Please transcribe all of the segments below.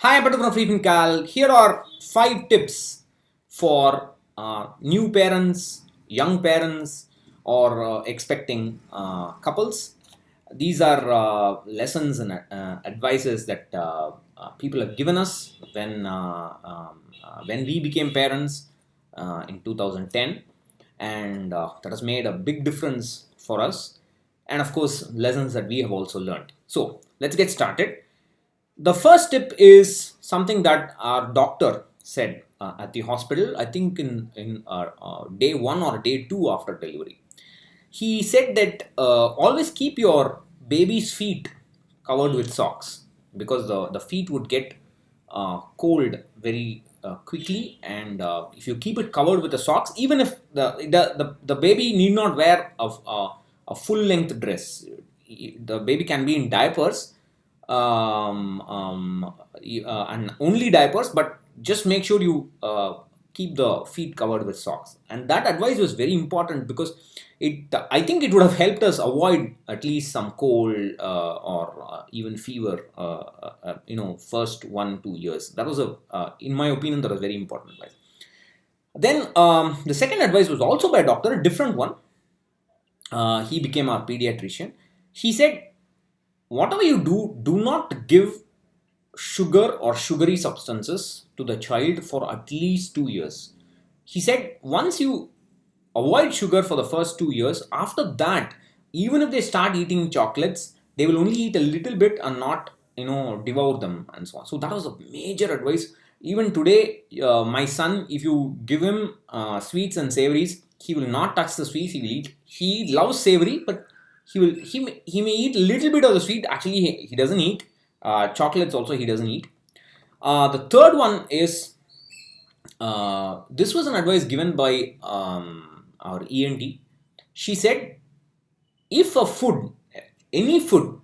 Hi, I'm from freefincal. Here are 5 tips for new parents, young parents, or expecting couples. These are lessons and advices that people have given us when we became parents in 2010, and that has made a big difference for us. And of course, lessons that we have also learned. So let's get started. The first tip is something that our doctor said at the hospital, I think in day 1 or day 2 after delivery. He said that always keep your baby's feet covered with socks, because the feet would get cold very quickly, and if you keep it covered with the socks, even if the baby need not wear a full length dress, the baby can be in diapers, and only diapers, but just make sure you keep the feet covered with socks. And that advice was very important because I think it would have helped us avoid at least some cold or even fever, first 1 2 years. That was in my opinion, that was very important advice. Then the second advice was also by a doctor, a different one. He became a pediatrician. He said, whatever you do, do not give sugar or sugary substances to the child for at least 2 years. He said, once you avoid sugar for the first 2 years, after that, even if they start eating chocolates, they will only eat a little bit and not, devour them and so on. So that was a major advice. Even today, my son, if you give him sweets and savories, he will not touch the sweets. He will eat. He loves savory, but he may eat a little bit of the sweet. Actually, he doesn't eat chocolates. Also, he doesn't eat. The third one is, this was an advice given by our ENT. She said, if a food, any food,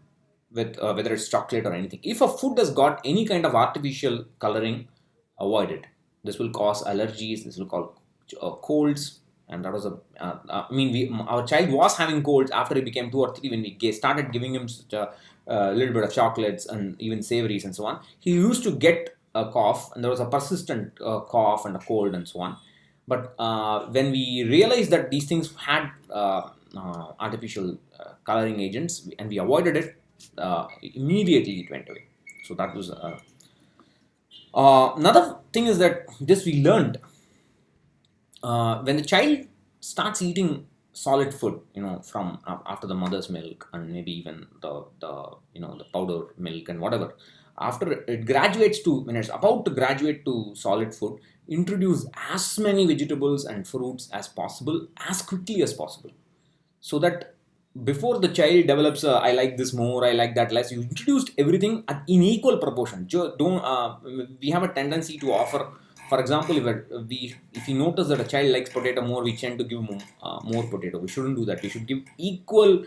with whether it's chocolate or anything, if a food has got any kind of artificial coloring, avoid it. This will cause allergies. This will cause colds. And that was our child was having colds after he became 2 or 3, when we started giving him such a little bit of chocolates and even savories and so on. He used to get a cough, and there was a persistent cough and a cold and so on. But when we realized that these things had artificial coloring agents, and we avoided it, immediately it went away. So that was another thing is that this we learned, when the child starts eating solid food, from after the mother's milk, and maybe even the powder milk and whatever, after it graduates to, when it's about to graduate to solid food, introduce as many vegetables and fruits as possible, as quickly as possible, so that before the child develops I like this more, I like that less, you introduced everything in equal proportion. Don't We have a tendency to offer, for example, if you notice that a child likes potato more, we tend to give more potato. We shouldn't do that. We should give equal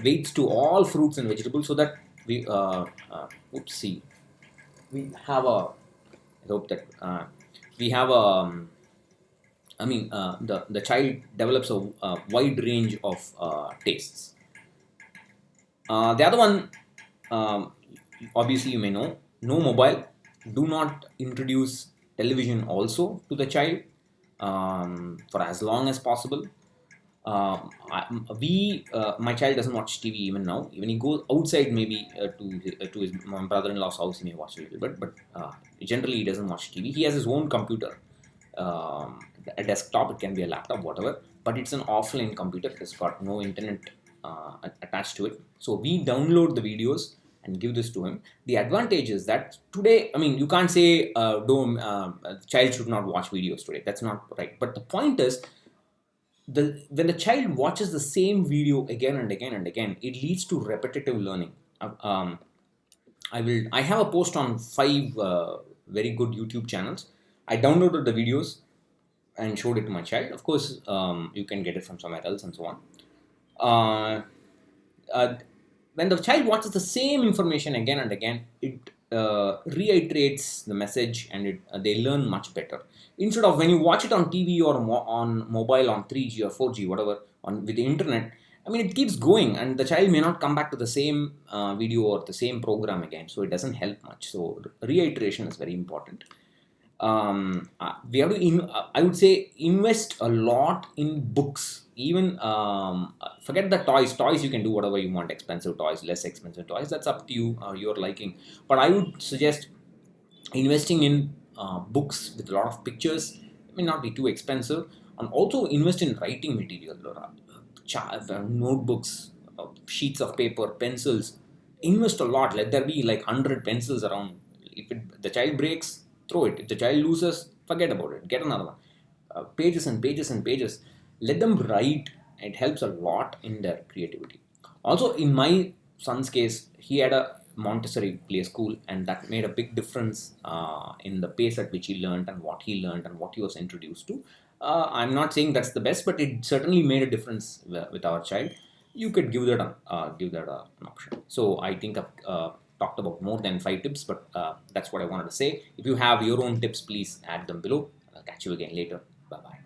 weights to all fruits and vegetables, so that we oopsie we have a I hope that we have a the child develops a wide range of tastes. The other one, um, obviously, you may know, no mobile. Do not introduce television also to the child for as long as possible. My child doesn't watch TV even now. Even he goes outside, maybe to his my brother-in-law's house, he may watch a little bit, but generally he doesn't watch TV. He has his own computer, a desktop. It can be a laptop, whatever, but it's an offline computer. It's got no internet attached to it. So we download the videos and give this to him. The advantage is that today, you can't say don't child should not watch videos today. That's not right. But the point is, when the child watches the same video again and again and again, it leads to repetitive learning. I have a post on 5 very good YouTube channels. I downloaded the videos and showed it to my child. Of course, you can get it from somewhere else and so on. Uh, uh, when the child watches the same information again and again, it reiterates the message, and they learn much better. Instead of when you watch it on TV or on mobile, on 3G or 4G, whatever, on with the internet, I mean, it keeps going, and the child may not come back to the same video or the same program again, so it doesn't help much. So reiteration is very important. We have to I would say invest a lot in books. Even forget the toys. You can do whatever you want, expensive toys, less expensive toys, that's up to you, your liking. But I would suggest investing in books with a lot of pictures. It may not be too expensive. And also invest in writing material, Laura. Notebooks, sheets of paper, pencils. Invest a lot. Let there be like 100 pencils around. If the child breaks, throw it. If the child loses, forget about it. Get another one. Pages and pages and pages. Let them write. It helps a lot in their creativity. Also, in my son's case, he had a Montessori play school, and that made a big difference in the pace at which he learned and what he learned and what he was introduced to. I'm not saying that's the best, but it certainly made a difference with our child. You could give that an option. So I think I've talked about more than 5 tips, but that's what I wanted to say. If you have your own tips, please add them below. I'll catch you again later. Bye bye.